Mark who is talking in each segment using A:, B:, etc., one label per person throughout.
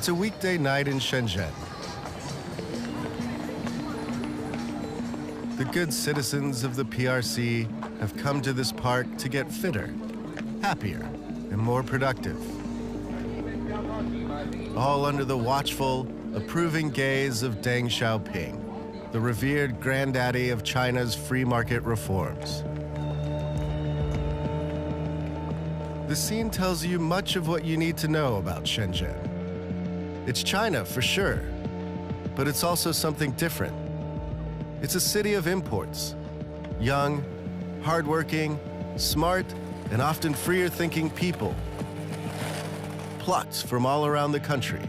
A: It's a weekday night in Shenzhen. The good citizens of the PRC have come to this park to get fitter, happier, and more productive. All under the watchful, approving gaze of Deng Xiaoping, the revered granddaddy of China's free market reforms. The scene tells you much of what you need to know about Shenzhen. It's China for sure, but it's also something different. It's a city of imports. Young, hardworking, smart, and often freer-thinking people. Plucked from all around the country.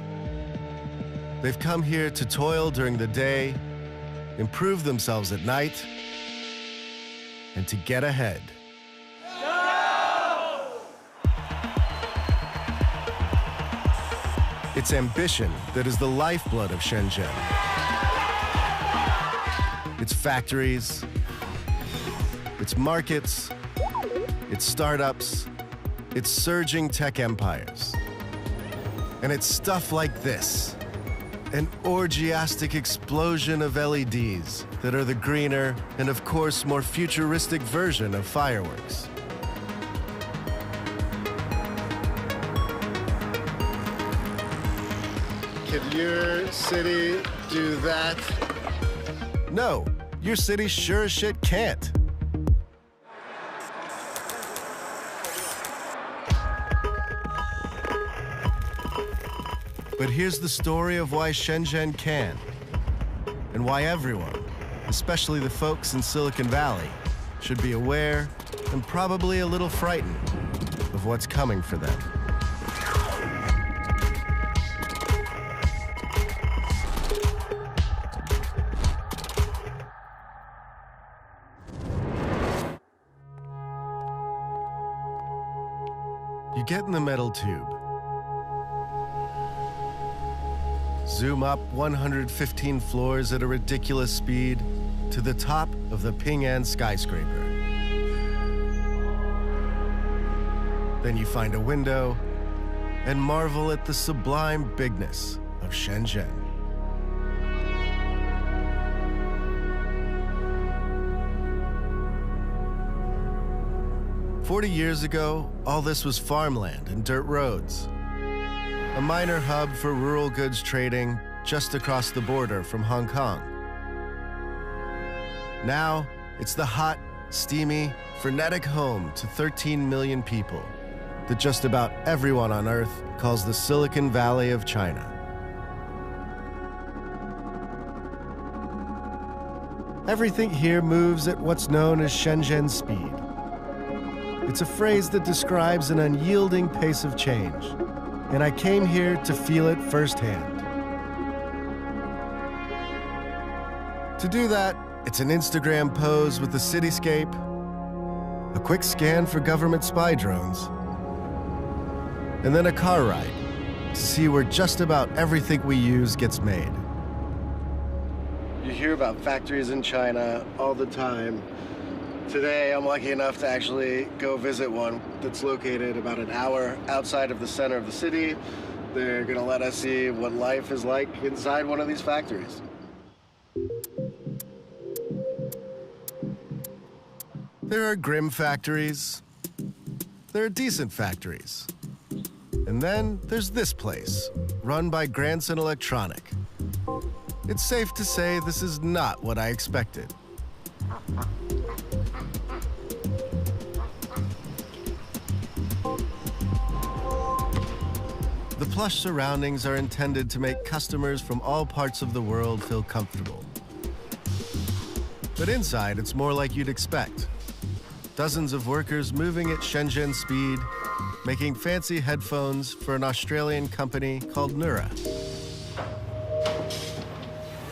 A: They've come here to toil during the day, improve themselves at night, and to get ahead. It's ambition that is the lifeblood of Shenzhen. It's factories, it's markets, it's startups, it's surging tech empires. And it's stuff like this, an orgiastic explosion of LEDs that are the greener and, of course, more futuristic version of fireworks. Can your city do that? No, your city sure as shit can't. But here's the story of why Shenzhen can, and why everyone, especially the folks in Silicon Valley, should be aware and probably a little frightened of what's coming for them. You get in the metal tube. Zoom up 115 floors at a ridiculous speed to the top of the Ping An skyscraper. Then you find a window and marvel at the sublime bigness of Shenzhen. "40 years ago, all this was farmland and dirt roads. A minor hub for rural goods trading just across the border from Hong Kong. Now, it's the hot, steamy, frenetic home to 13 million people that just about everyone on Earth calls the Silicon Valley of China. Everything here moves at what's known as Shenzhen speed. It's a phrase that describes an unyielding pace of change, and I came here to feel it firsthand. To do that, it's an Instagram pose with the cityscape, a quick scan for government spy drones, and then a car ride to see where just about everything we use gets made. You hear about factories in China all the time. Today, I'm lucky enough to actually go visit one that's located about an hour outside of the center of the city. They're gonna let us see what life is like inside one of these factories. There are grim factories. There are decent factories. And then there's this place, run by Grandson Electronic. It's safe to say this is not what I expected. The plush surroundings are intended to make customers from all parts of the world feel comfortable. But inside, it's more like you'd expect. Dozens of workers moving at Shenzhen speed, making fancy headphones for an Australian company called Neura.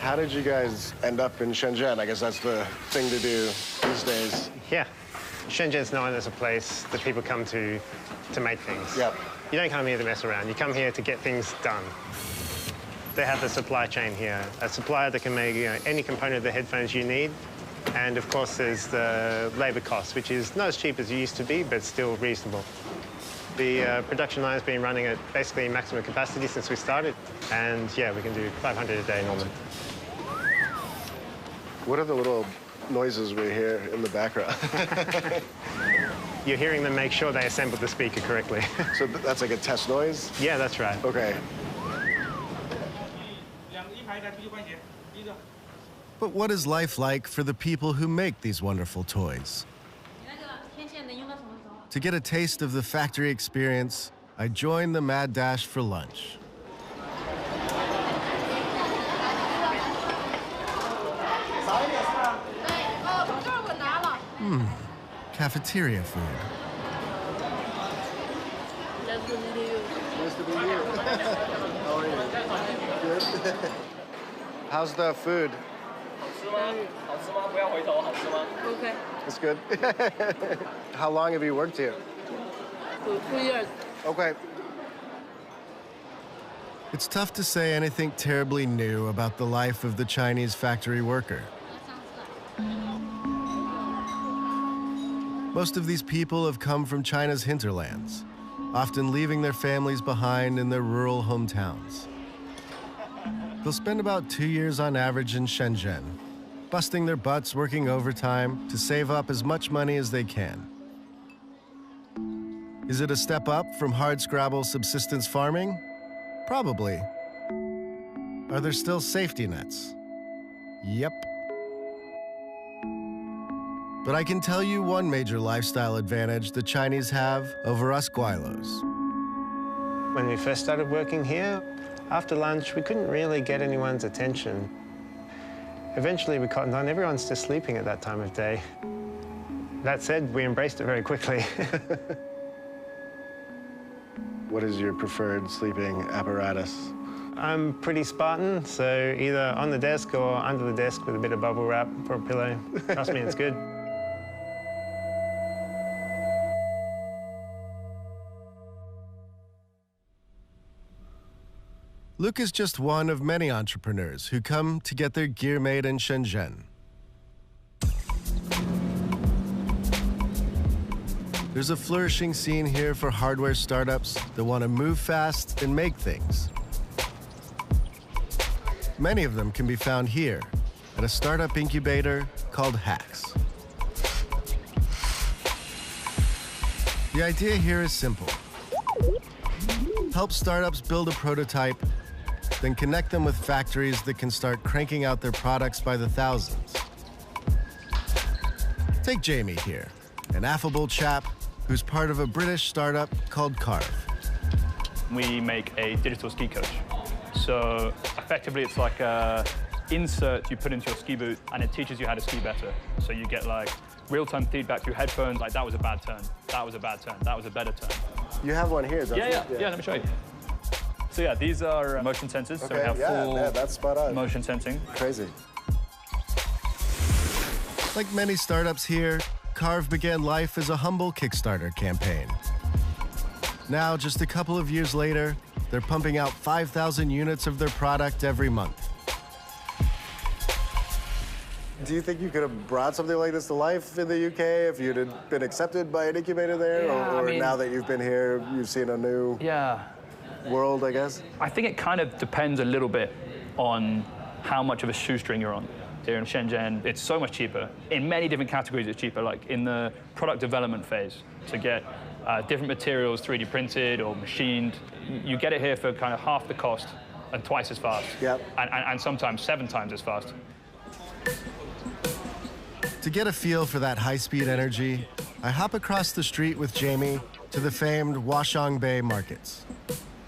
A: How did you guys end up in Shenzhen? I guess that's the thing to do these days.
B: Yeah. Shenzhen's known as a place that people come to make things.
A: Yep.
B: You don't come here to mess around. You come here to get things done. They have the supply chain here, a supplier that can make any component of the headphones you need. And of course, there's the labor cost, which is not as cheap as it used to be, but still reasonable. The production line's been running at basically maximum capacity since we started. And yeah, we can do 500 a day normally.
A: What are the little noises we hear in the background?
B: You're hearing them make sure they assembled the speaker correctly.
A: So that's like a test noise?
B: Yeah, that's right.
A: Okay. But what is life like for the people who make these wonderful toys? To get a taste of the factory experience, I joined the mad dash for lunch. Cafeteria food.
C: Nice to meet you.
A: Nice to meet you. How are you? Good. How's the food?
C: Okay.
A: It's good. How long have you worked here?
C: 2 years.
A: Okay. It's tough to say anything terribly new about the life of the Chinese factory worker. Most of these people have come from China's hinterlands, often leaving their families behind in their rural hometowns. They'll spend about 2 years on average in Shenzhen, busting their butts working overtime to save up as much money as they can. Is it a step up from hardscrabble subsistence farming? Probably. Are there still safety nets? Yep. But I can tell you one major lifestyle advantage the Chinese have over us Guilos.
B: When we first started working here, after lunch, we couldn't really get anyone's attention. Eventually, we cottoned on. Everyone's just sleeping at that time of day. That said, we embraced it very quickly.
A: What is your preferred sleeping apparatus?
B: I'm pretty Spartan, so either on the desk or under the desk with a bit of bubble wrap for a pillow. Trust me, it's good.
A: Luke is just one of many entrepreneurs who come to get their gear made in Shenzhen. There's a flourishing scene here for hardware startups that want to move fast and make things. Many of them can be found here at a startup incubator called Hacks. The idea here is simple. Help startups build a prototype, then connect them with factories that can start cranking out their products by the thousands. Take Jamie here, an affable chap who's part of a British startup called Carve.
D: We make a digital ski coach. So effectively, it's like a insert you put into your ski boot, and it teaches you how to ski better. So you get like real-time feedback through headphones, like that was a bad turn, that was a bad turn, that was a better turn.
A: You have one here, don't you?
D: Yeah, let me show you. So yeah, these are motion sensors.
A: Okay,
D: so we have full
A: that's spot on.
D: motion sensing.
A: Crazy. Like many startups here, Carve began life as a humble Kickstarter campaign. Now, just a couple of years later, they're pumping out 5,000 units of their product every month. Do you think you could have brought something like this to life in the UK if you'd have been accepted by an incubator there?
D: Yeah,
A: or now that you've been here, you've seen a new world, I guess?
D: I think it kind of depends a little bit on how much of a shoestring you're on. Here in Shenzhen, it's so much cheaper. In many different categories, it's cheaper, like in the product development phase, to get different materials 3D printed or machined. You get it here for kind of half the cost and twice as fast.
A: Yep.
D: And sometimes 7 times as fast.
A: To get a feel for that high-speed energy, I hop across the street with Jamie to the famed Huaqiangbei markets.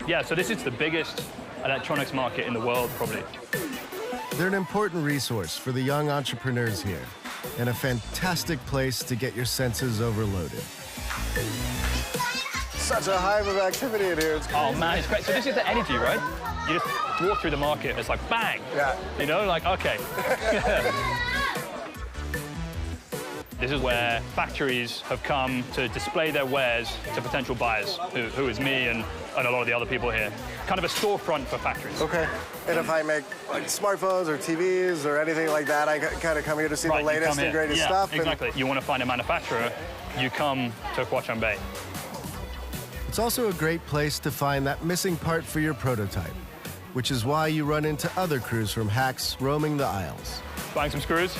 D: Yeah, so this is the biggest electronics market in the world, probably.
A: They're an important resource for the young entrepreneurs here, and a fantastic place to get your senses overloaded. Such a hive of activity in here. It's crazy.
D: Oh man, it's great. So this is the energy, right? You just walk through the market, it's like bang.
A: Yeah.
D: You know, like, okay. This is where factories have come to display their wares to potential buyers, who is me and a lot of the other people here. Kind of a storefront for factories.
A: Okay. And if I make like smartphones or TVs or anything like that, I kind of come here to see the latest and greatest stuff.
D: Exactly. You want to find a manufacturer, you come to Huaqiangbei.
A: It's also a great place to find that missing part for your prototype, which is why you run into other crews from hacks roaming the aisles.
D: Buying some screws?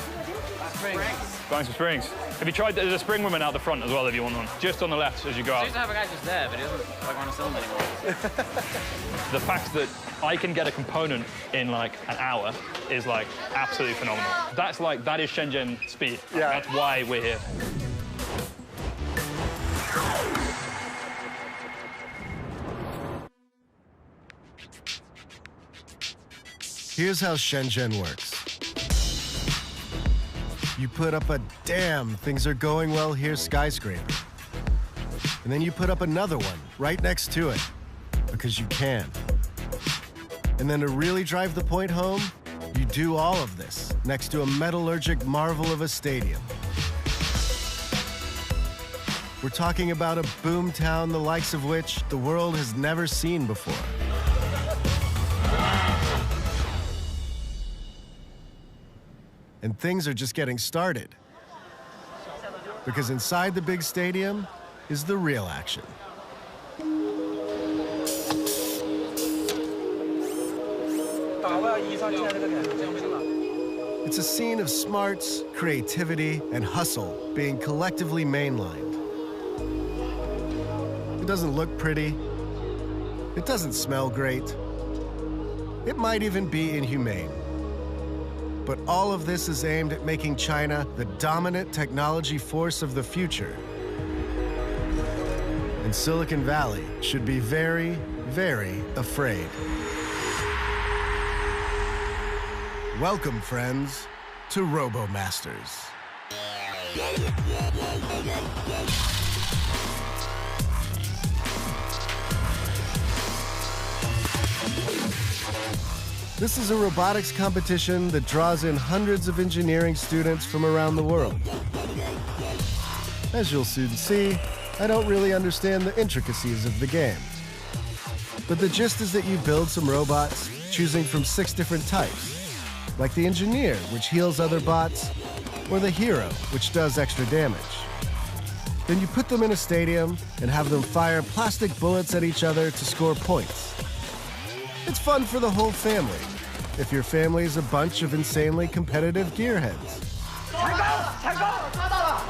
E: Springs.
D: Buying some springs. Have you tried, there's a spring woman out the front as well if you want one. Just on the left as you go out.
E: I used to have a guy just there, but he doesn't want to sell them anymore.
D: The fact that I can get a component in like an hour is like absolutely phenomenal. That is Shenzhen speed.
B: Yeah.
D: That's why we're here.
A: Here's how Shenzhen works. You put up a damn things are going well here skyscraper. And then you put up another one right next to it, because you can. And then to really drive the point home, you do all of this next to a metallurgic marvel of a stadium. We're talking about a boom town the likes of which the world has never seen before. And things are just getting started. Because inside the big stadium is the real action. It's a scene of smarts, creativity, and hustle being collectively mainlined. It doesn't look pretty. It doesn't smell great. It might even be inhumane. But all of this is aimed at making China the dominant technology force of the future. And Silicon Valley should be very, very afraid. Welcome, friends, to RoboMasters. This is a robotics competition that draws in hundreds of engineering students from around the world. As you'll soon see, I don't really understand the intricacies of the game. But the gist is that you build some robots, choosing from 6 different types, like the engineer, which heals other bots, or the hero, which does extra damage. Then you put them in a stadium and have them fire plastic bullets at each other to score points. It's fun for the whole family, if your family is a bunch of insanely competitive gearheads.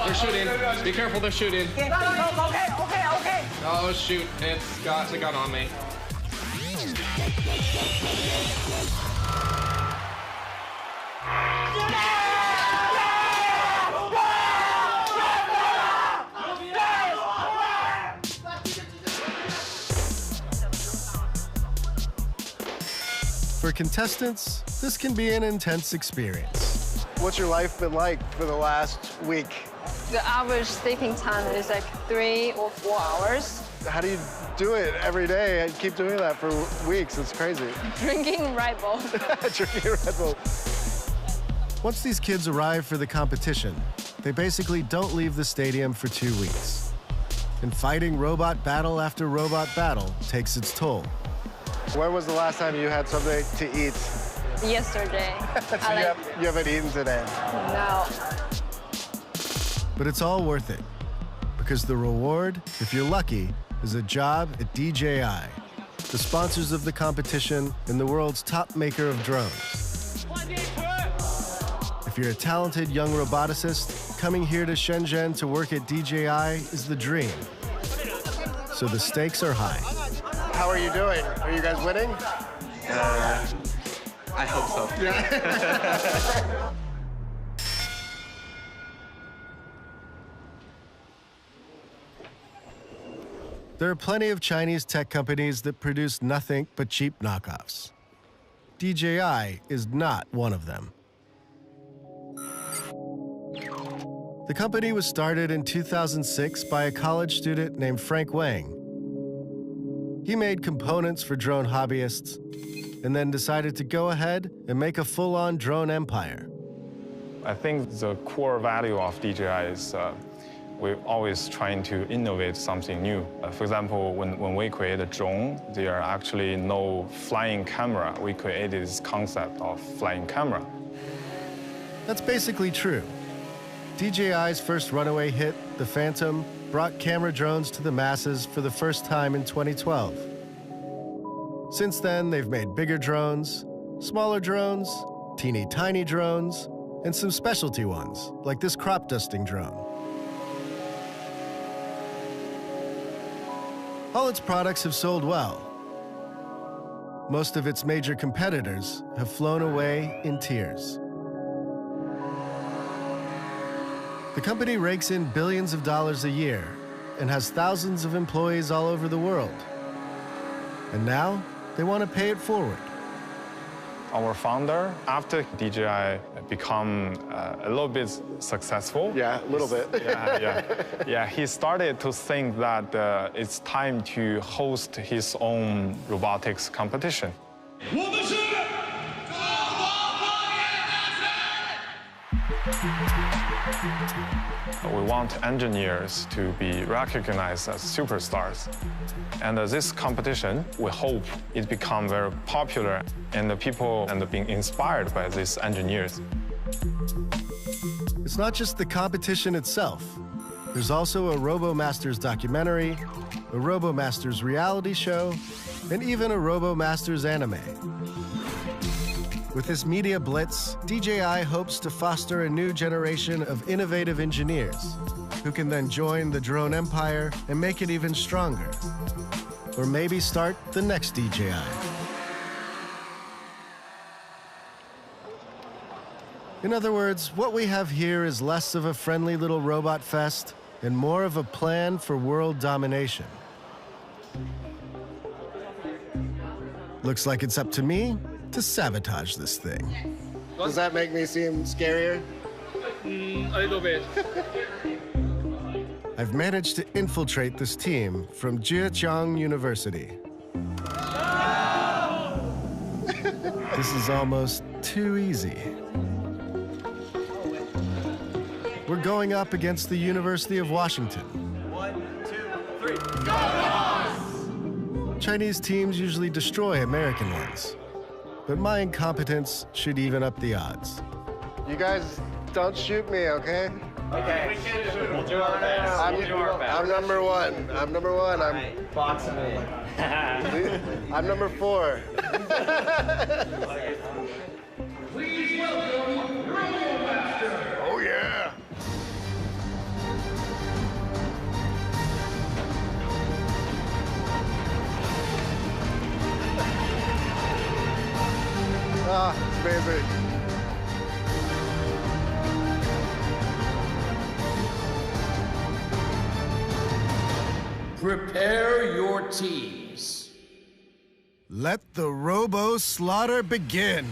F: They're shooting. Be careful, they're shooting.
E: Okay.
F: Oh, shoot. It's got a gun on me.
A: For contestants, this can be an intense experience.
B: What's your life been like for the last week?
G: The average sleeping time is like 3 or 4 hours.
B: How do you do it every day and keep doing that for weeks? It's crazy.
G: Drinking Red Bull.
B: Drinking Red Bull.
A: Once these kids arrive for the competition, they basically don't leave the stadium for 2 weeks. And fighting robot battle after robot battle takes its toll.
B: When was the last time you had something to eat?
G: Yesterday.
B: So you haven't eaten today?
G: No.
A: But it's all worth it, because the reward, if you're lucky, is a job at DJI, the sponsors of the competition and the world's top maker of drones. If you're a talented young roboticist, coming here to Shenzhen to work at DJI is the dream. So the stakes are high.
B: How are you doing? Are you guys winning?
F: I hope so.
A: There are plenty of Chinese tech companies that produce nothing but cheap knockoffs. DJI is not one of them. The company was started in 2006 by a college student named Frank Wang. He made components for drone hobbyists and then decided to go ahead and make a full-on drone empire.
H: I think the core value of DJI is we're always trying to innovate something new. For example, when we create a drone, there are actually no flying camera. We created this concept of flying camera.
A: That's basically true. DJI's first runaway hit, the Phantom, brought camera drones to the masses for the first time in 2012. Since then, they've made bigger drones, smaller drones, teeny tiny drones, and some specialty ones, like this crop dusting drone. All its products have sold well. Most of its major competitors have flown away in tears. The company rakes in billions of dollars a year and has thousands of employees all over the world. And now, they want to pay it forward.
H: Our founder, after DJI become a little bit successful.
A: Yeah, a little bit.
H: Yeah, he started to think that it's time to host his own robotics competition. We want engineers to be recognized as superstars. And this competition, we hope it become very popular and the people and being inspired by these engineers.
A: It's not just the competition itself. There's also a RoboMasters documentary, a RoboMasters reality show, and even a RoboMasters anime. With this media blitz, DJI hopes to foster a new generation of innovative engineers who can then join the drone empire and make it even stronger. Or maybe start the next DJI. In other words, what we have here is less of a friendly little robot fest and more of a plan for world domination. Looks like it's up to me to sabotage this thing.
I: Does that make me seem scarier?
C: A little bit.
A: I've managed to infiltrate this team from Zhejiang University. This is almost too easy. We're going up against the University of Washington.
J: 1, 2, 3, go!
A: Chinese teams usually destroy American ones, but my incompetence should even up the odds.
I: You guys don't shoot me, okay?
J: Okay. We can't shoot. We'll do our best.
I: I'm number one. I'm number one. I'm
J: boxing.
I: I'm number 4.
K: Please welcome RoboMaster.
I: Oh yeah. Ah, it's amazing.
K: Prepare your teams.
A: Let the robo slaughter begin.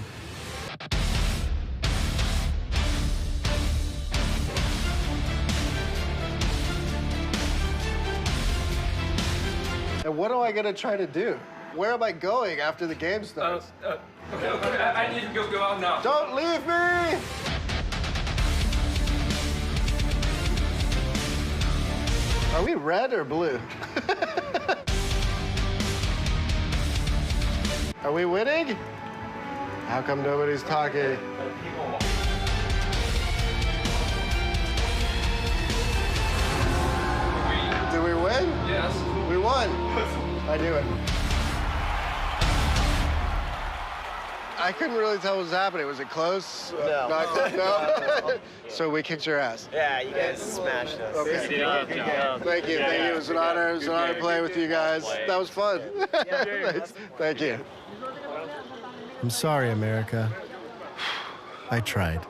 I: And what am I gonna try to do? Where am I going after the game starts?
F: Okay, I need to go out now.
I: Don't leave me! Are we red or blue? Are we winning? How come nobody's talking? Did we win?
F: Yes.
I: We won. I knew it. I couldn't really tell what was happening. Was it close?
J: No.
I: No? So we kicked your ass.
J: Yeah, you guys smashed us.
I: Okay.
J: Thank you.
I: Thank you. It was an honor. It was an honor to play with you guys. That was fun. Thank you.
A: I'm sorry, America. I tried.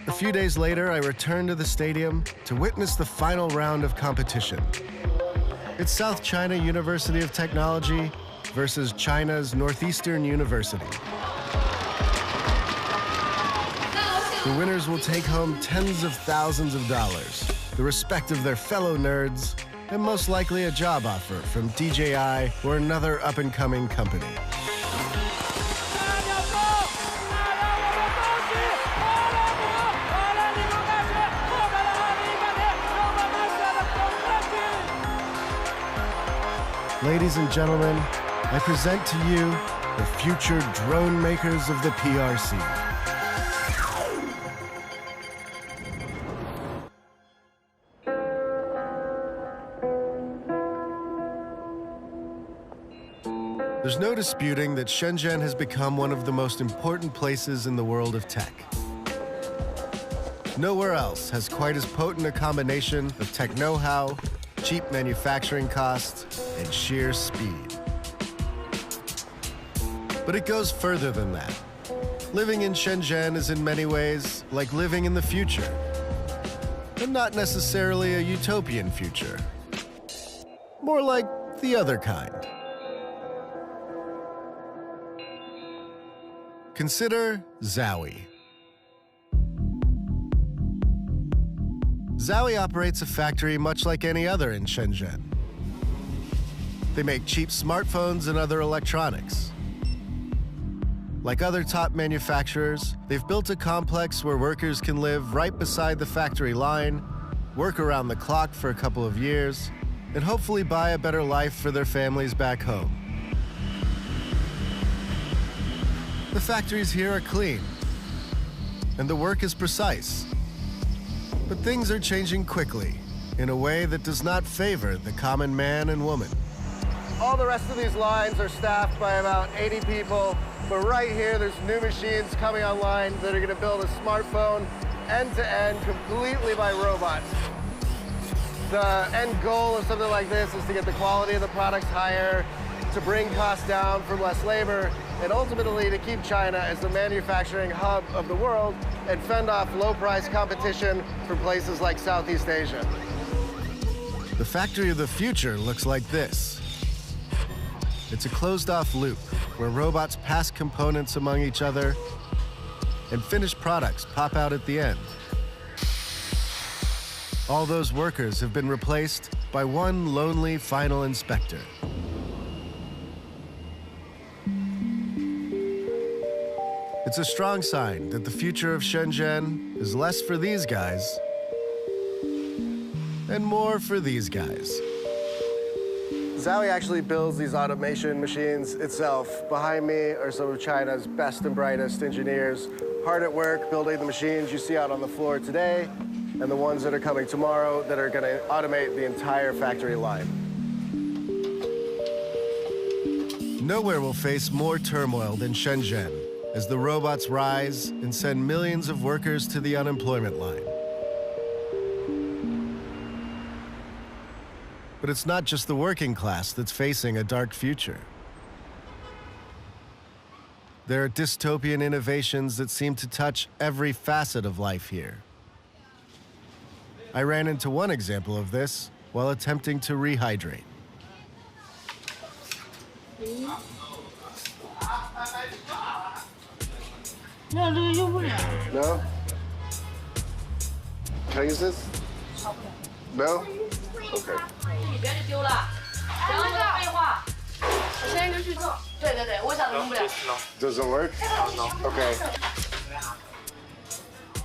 A: A few days later, I returned to the stadium to witness the final round of competition. It's South China University of Technology versus China's Northeastern University. The winners will take home tens of thousands of dollars, the respect of their fellow nerds, and most likely a job offer from DJI or another up-and-coming company. Ladies and gentlemen, I present to you the future drone makers of the PRC. There's no disputing that Shenzhen has become one of the most important places in the world of tech. Nowhere else has quite as potent a combination of tech know-how, cheap manufacturing costs, and sheer speed. But it goes further than that. Living in Shenzhen is in many ways like living in the future, and not necessarily a utopian future. More like the other kind. Consider Zowie. Zowie operates a factory much like any other in Shenzhen. They make cheap smartphones and other electronics. Like other top manufacturers, they've built a complex where workers can live right beside the factory line, work around the clock for a couple of years, and hopefully buy a better life for their families back home. The factories here are clean, and the work is precise. But things are changing quickly, in a way that does not favor the common man and woman.
I: All the rest of these lines are staffed by about 80 people, but right here there's new machines coming online that are going to build a smartphone end-to-end completely by robots. The end goal of something like this is to get the quality of the products higher, to bring costs down from less labor, and ultimately to keep China as the manufacturing hub of the world and fend off low-price competition from places like Southeast Asia.
A: The factory of the future looks like this. It's a closed-off loop where robots pass components among each other and finished products pop out at the end. All those workers have been replaced by one lonely final inspector. It's a strong sign that the future of Shenzhen is less for these guys and more for these guys.
I: Zowie actually builds these automation machines itself. Behind me are some of China's best and brightest engineers, hard at work building the machines you see out on the floor today and the ones that are coming tomorrow that are going to automate the entire factory line.
A: Nowhere will face more turmoil than Shenzhen as the robots rise and send millions of workers to the unemployment line. But it's not just the working class that's facing a dark future. There are dystopian innovations that seem to touch every facet of life here. I ran into one example of this while attempting to rehydrate.
I: No? Can I use this? No? Okay. Does it work? No. Okay.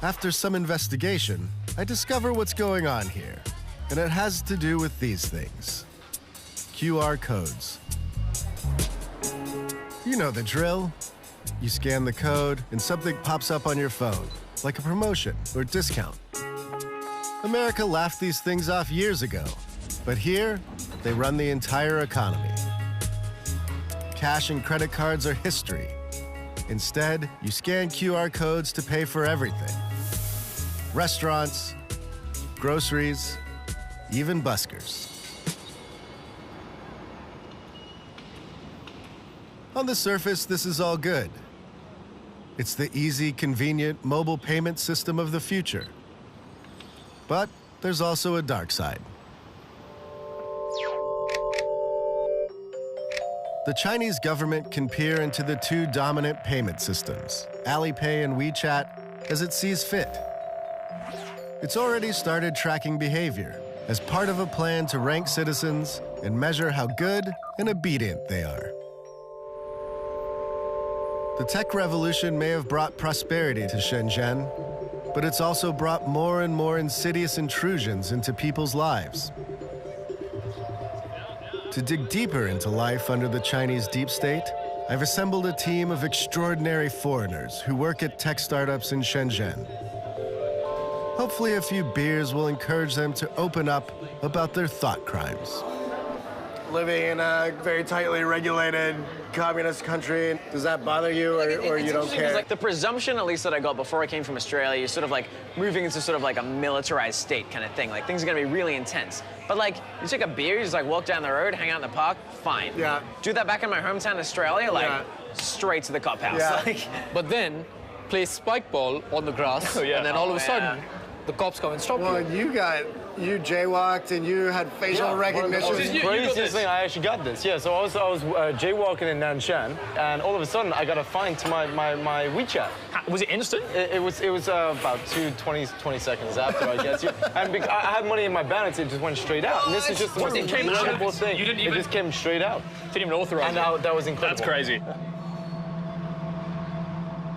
A: After some investigation, I discover what's going on here, and it has to do with these things. QR codes. You know the drill. You scan the code, and something pops up on your phone, like a promotion or discount. America laughed these things off years ago, but here, they run the entire economy. Cash and credit cards are history. Instead, you scan QR codes to pay for everything. Restaurants, groceries, even buskers. On the surface, this is all good. It's the easy, convenient mobile payment system of the future. But there's also a dark side. The Chinese government can peer into the two dominant payment systems, Alipay and WeChat, as it sees fit. It's already started tracking behavior as part of a plan to rank citizens and measure how good and obedient they are. The tech revolution may have brought prosperity to Shenzhen, but it's also brought more and more insidious intrusions into people's lives. To dig deeper into life under the Chinese deep state, I've assembled a team of extraordinary foreigners who work at tech startups in Shenzhen. Hopefully a few beers will encourage them to open up about their thought crimes.
I: Living in a very tightly regulated communist country, does that bother you, or you don't care?
E: Like the presumption, at least that I got before I came from Australia, you're sort of like moving into sort of like a militarized state kind of thing. Like things are gonna be really intense. But like, you take a beer, you just like walk down the road, hang out in the park, fine.
I: Yeah.
E: Do that back in my hometown, Australia, like straight to the cop house.
I: Yeah.
E: Like,
L: But then play spike ball on the grass, and then all of a sudden, the cops come and stop you.
I: Well, you jaywalked and you had facial recognition.
M: The craziest thing, I actually got this. Yeah, so I was jaywalking in Nanshan, and all of a sudden I got a fine to my WeChat.
D: Was it instant?
M: It was about 20 seconds after, I guess. And I had money in my balance, it just went straight out. And this is just the most incredible thing.
D: You didn't even,
M: it just came straight out.
D: Didn't even authorize
M: and
D: it.
M: That was incredible.
D: That's crazy.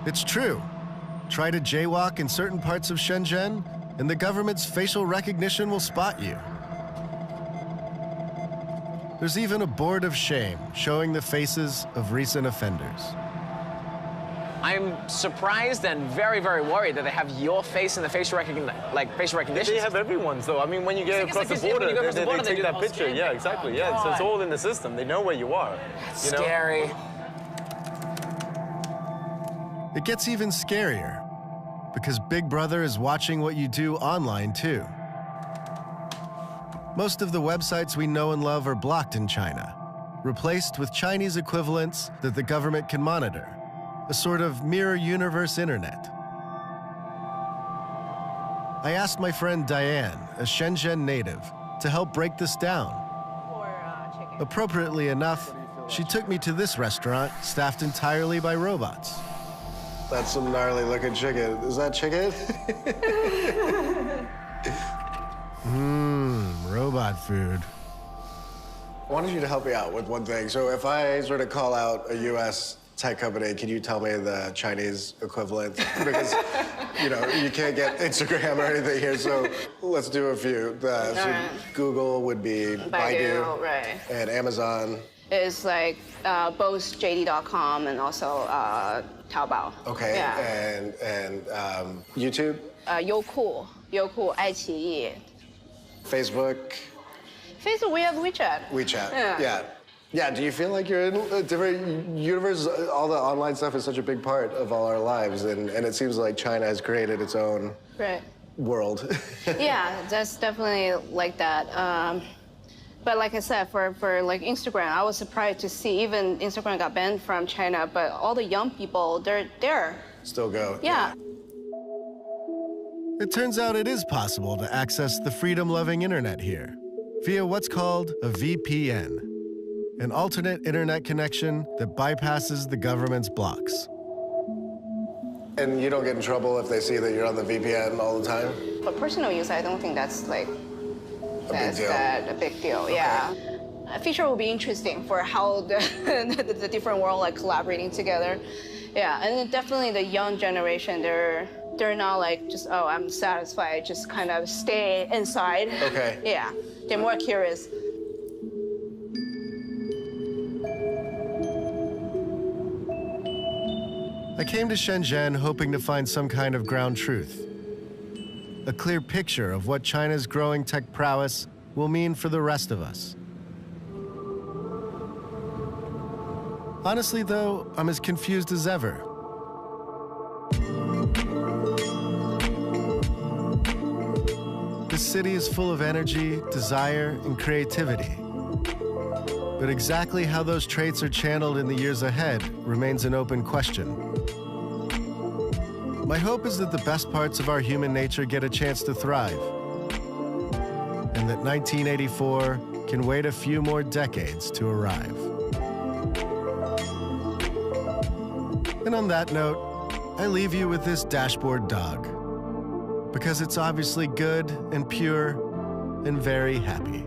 A: It's true. Try to jaywalk in certain parts of Shenzhen, and the government's facial recognition will spot you. There's even a board of shame showing the faces of recent offenders.
E: I'm surprised and very, very worried that they have your face in the facial recognition.
M: They have everyone's, though. I mean, when you get across the border, they take that picture. Yeah, exactly. Yeah, so it's all in the system. They know where you are.
E: That's scary.
A: It gets even scarier, because Big Brother is watching what you do online, too. Most of the websites we know and love are blocked in China, replaced with Chinese equivalents that the government can monitor, a sort of mirror universe internet. I asked my friend Diane, a Shenzhen native, to help break this down. Appropriately enough, she took me to this restaurant staffed entirely by robots.
I: That's some gnarly looking chicken. Is that chicken?
A: Robot food.
I: I wanted you to help me out with one thing. So if I sort of call out a U.S. tech company, can you tell me the Chinese equivalent? Because, you know, you can't get Instagram or anything here, so let's do a few. So Google would be Baidu,
G: right.
I: And Amazon.
G: It's like both JD.com and also Taobao.
I: Okay,
G: yeah.
I: and YouTube?
G: Youku, iQIYI.
I: Facebook?
G: Facebook, we have WeChat.
I: WeChat, yeah. Do you feel like you're in a different universe? All the online stuff is such a big part of all our lives, and it seems like China has created its own world.
G: Yeah, that's definitely like that. But like I said, for like Instagram, I was surprised to see even Instagram got banned from China, but all the young people, they're there.
I: Still go.
G: Yeah.
A: It turns out it is possible to access the freedom-loving internet here via what's called a VPN, an alternate internet connection that bypasses the government's blocks.
I: And you don't get in trouble if they see that you're on the VPN all the time?
G: For personal use, I don't think that's like a big deal. Okay. Yeah. A feature will be interesting for how the different world like collaborating together. Yeah, and then definitely the young generation, they're not like just, oh, I'm satisfied, just kind of stay inside.
I: Okay.
G: Yeah, they're more curious.
A: I came to Shenzhen hoping to find some kind of ground truth, a clear picture of what China's growing tech prowess will mean for the rest of us. Honestly, though, I'm as confused as ever. This city is full of energy, desire, and creativity. But exactly how those traits are channeled in the years ahead remains an open question. My hope is that the best parts of our human nature get a chance to thrive, and that 1984 can wait a few more decades to arrive. And on that note, I leave you with this dashboard dog, because it's obviously good and pure and very happy.